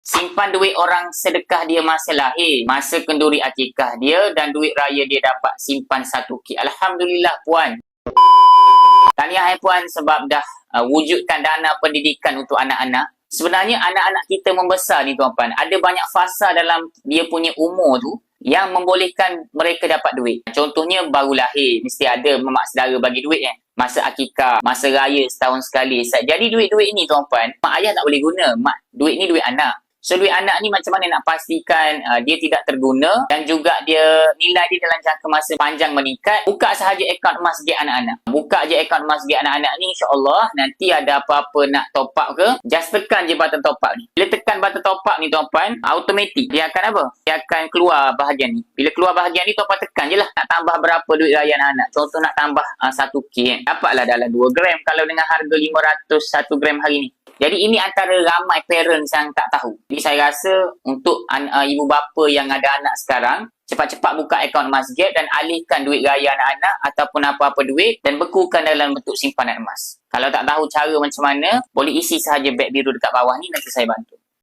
Simpan duit orang sedekah dia masa lahir, masa kenduri akikah dia dan duit raya dia dapat simpan 1K. Alhamdulillah puan. Tahniah puan sebab dah wujudkan dana pendidikan untuk anak-anak. Sebenarnya anak-anak kita membesar ni tuan-puan, ada banyak fasa dalam dia punya umur tu yang membolehkan mereka dapat duit. Contohnya baru lahir, mesti ada mak saudara bagi duit kan. Masa akikah, masa raya setahun sekali. Jadi duit-duit ni tuan-puan, mak ayah tak boleh guna. Duit ni duit anak. So duit anak ni macam mana nak pastikan dia tidak terguna dan juga dia nilai dia dalam jangka masa panjang meningkat. Buka sahaja akaun masjid anak-anak. Buka je akaun masjid anak-anak ni, insya-Allah nanti ada apa-apa nak top up ke, just tekan je button top up ni. Bila tekan button top up ni tuan-puan, automatik dia akan apa? Dia akan keluar bahagian ni. Bila keluar bahagian ni tuan-puan tekan je lah nak tambah berapa duit raya anak-anak. Contoh nak tambah 1K kan. Dapatlah dalam 2 gram kalau dengan harga 500 1 gram hari ni. Jadi ini antara ramai parents yang tak tahu. Jadi saya rasa untuk ibu bapa yang ada anak sekarang, cepat-cepat buka akaun masjid dan alihkan duit raya anak-anak ataupun apa-apa duit dan bekukan dalam bentuk simpanan emas. Kalau tak tahu cara macam mana, boleh isi sahaja beg biru dekat bawah ni, nanti saya bantu.